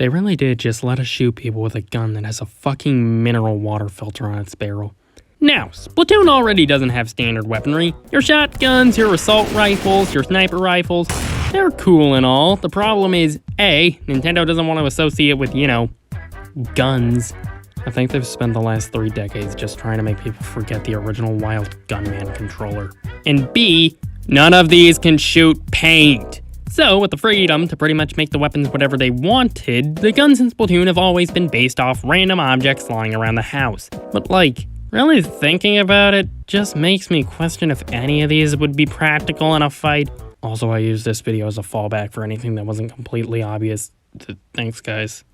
They really did just let us shoot people with a gun that has a fucking mineral water filter on its barrel. Now, Splatoon already doesn't have standard weaponry. Your shotguns, your assault rifles, your sniper rifles, they're cool and all. The problem is, A, Nintendo doesn't want to associate with, guns. I think they've spent the last 3 decades just trying to make people forget the original Wild Gunman controller. And B, none of these can shoot paint. So, with the freedom to pretty much make the weapons whatever they wanted, the guns in Splatoon have always been based off random objects lying around the house. But really thinking about it just makes me question if any of these would be practical in a fight. Also, I used this video as a fallback for anything that wasn't completely obvious. Thanks, guys.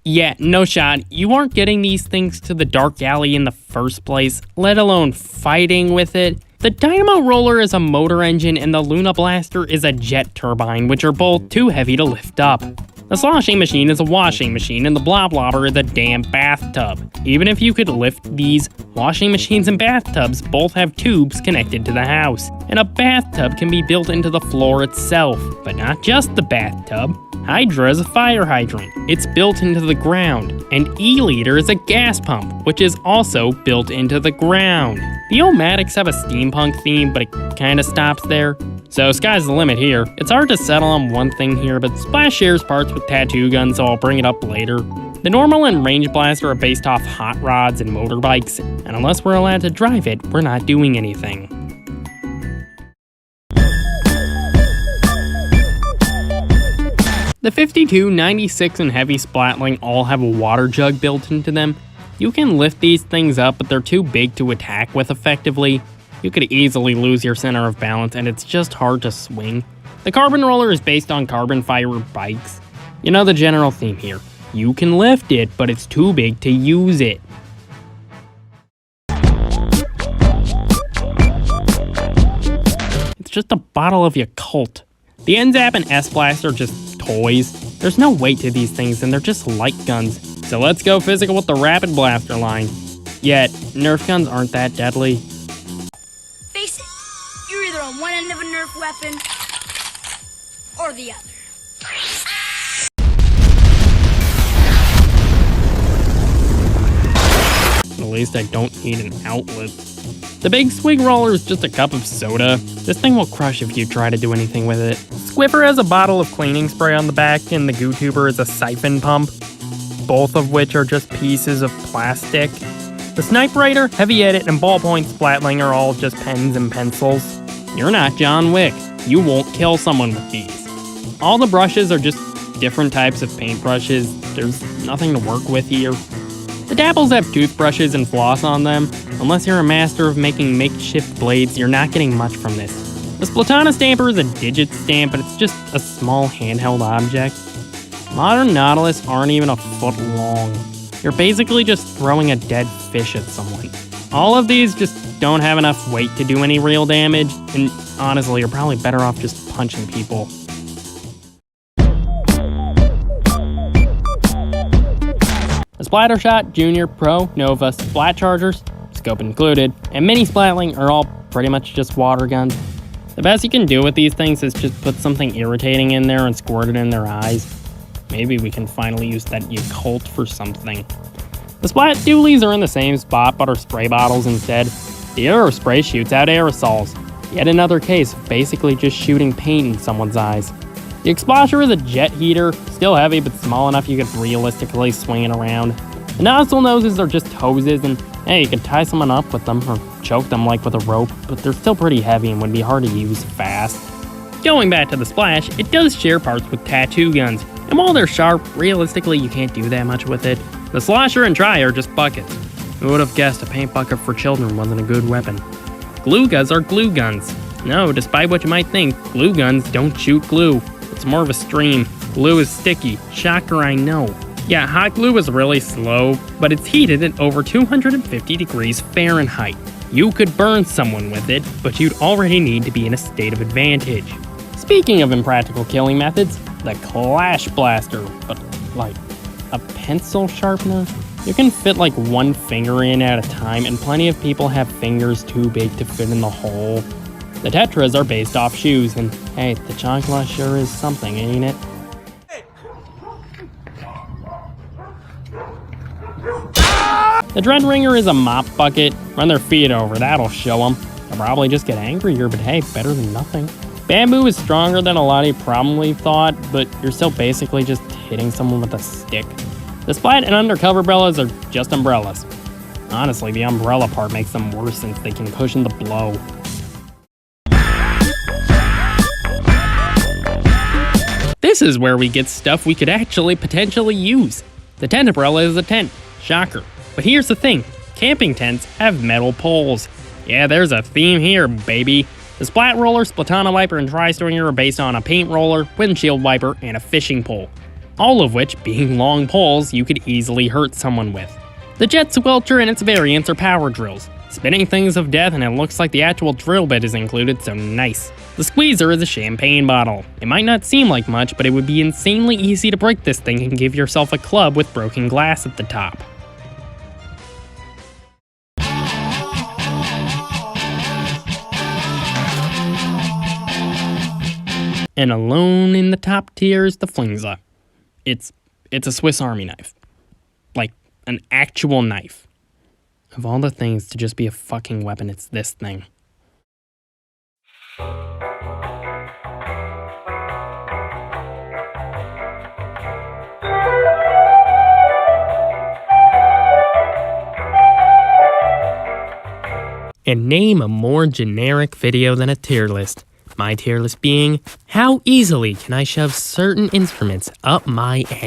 Yeah, no shot. You aren't getting these things to the dark alley in the first place, let alone fighting with it. The Dynamo Roller is a motor engine and the Luna Blaster is a jet turbine, which are both too heavy to lift up. The sloshing machine is a washing machine and the Bloblobber is a damn bathtub. Even if you could lift these, washing machines and bathtubs both have tubes connected to the house. And a bathtub can be built into the floor itself, but not just the bathtub. Hydra is a fire hydrant. It's built into the ground. And E-liter is a gas pump, which is also built into the ground. The O-Matics have a steampunk theme, but it kinda stops there. So sky's the limit here. It's hard to settle on one thing here, but Splash shares parts with tattoo guns, so I'll bring it up later. The normal and range blaster are based off hot rods and motorbikes, and unless we're allowed to drive it, we're not doing anything. The 52, 96, and Heavy Splatling all have a water jug built into them. You can lift these things up, but they're too big to attack with effectively. You could easily lose your center of balance, and it's just hard to swing. The Carbon Roller is based on carbon fiber bikes. You know the general theme here. You can lift it, but it's too big to use it. It's just a bottle of Yakult. The NZAP and S-Blast are just toys. There's no weight to these things, and they're just light guns. So let's go physical with the Rapid Blaster line. Yet, Nerf guns aren't that deadly. Face it, you're either on one end of a Nerf weapon or the other. At least I don't need an outlet. The Big Swig Roller is just a cup of soda. This thing will crush if you try to do anything with it. Squiffer has a bottle of cleaning spray on the back, and the Goo Tuber is a siphon pump, both of which are just pieces of plastic. The Snipe Raider, Heavy Edit, and Ballpoint Splatling are all just pens and pencils. You're not John Wick. You won't kill someone with these. All the brushes are just different types of paintbrushes. There's nothing to work with here. The Dapples have toothbrushes and floss on them. Unless you're a master of making makeshift blades, you're not getting much from this. The Splatana Stamper is a digit stamp, but it's just a small handheld object. Modern Nautilus aren't even a foot long. You're basically just throwing a dead fish at someone. All of these just don't have enough weight to do any real damage, and honestly, you're probably better off just punching people. The Splattershot, Junior, Pro, Nova, Splat Chargers, scope included, and Mini Splatling are all pretty much just water guns. The best you can do with these things is just put something irritating in there and squirt it in their eyes. Maybe we can finally use that Yakult for something. The Splat Dualies are in the same spot but are spray bottles instead. The Aero Spray shoots out aerosols. Yet another case of basically just shooting paint in someone's eyes. The Explosion is a jet heater, still heavy but small enough you could realistically swing it around. The nozzle noses are just hoses, and hey, you could tie someone up with them or choke them like with a rope, but they're still pretty heavy and would be hard to use fast. Going back to the Splash, it does share parts with tattoo guns, and while they're sharp, realistically you can't do that much with it. The Slosher and Try are just buckets. Who would have guessed a paint bucket for children wasn't a good weapon? Glue guns are glue guns. No, despite what you might think, glue guns don't shoot glue. It's more of a stream. Glue is sticky. Shocker, I know. Yeah, hot glue is really slow, but it's heated at over 250 degrees Fahrenheit. You could burn someone with it, but you'd already need to be in a state of advantage. Speaking of impractical killing methods, the Clash Blaster, but like a pencil sharpener? You can fit like one finger in at a time, and plenty of people have fingers too big to fit in the hole. The Tetras are based off shoes, and hey, the chocolate sure is something, ain't it? The Dread Ringer is a mop bucket. Run their feet over, that'll show them. They'll probably just get angrier, but hey, better than nothing. Bamboo is stronger than a lot of you probably thought, but you're still basically just hitting someone with a stick. The Splat and Undercover umbrellas are just umbrellas. Honestly, the umbrella part makes them worse since they can cushion the blow. This is where we get stuff we could actually potentially use. The tent umbrella is a tent. Shocker. But here's the thing. Camping tents have metal poles. Yeah, there's a theme here, baby. The Splat Roller, Splatana Wiper, and Tri-Stringer are based on a paint roller, windshield wiper, and a fishing pole. All of which, being long poles, you could easily hurt someone with. The Jet Squelcher and its variants are power drills. Spinning things of death, and it looks like the actual drill bit is included, so nice. The Squeezer is a champagne bottle. It might not seem like much, but it would be insanely easy to break this thing and give yourself a club with broken glass at the top. And alone in the top tier is the Flingza. It's a Swiss Army knife. Like, an actual knife. Of all the things to just be a fucking weapon, it's this thing. And name a more generic video than a tier list. My tier list being, how easily can I shove certain instruments up my ass?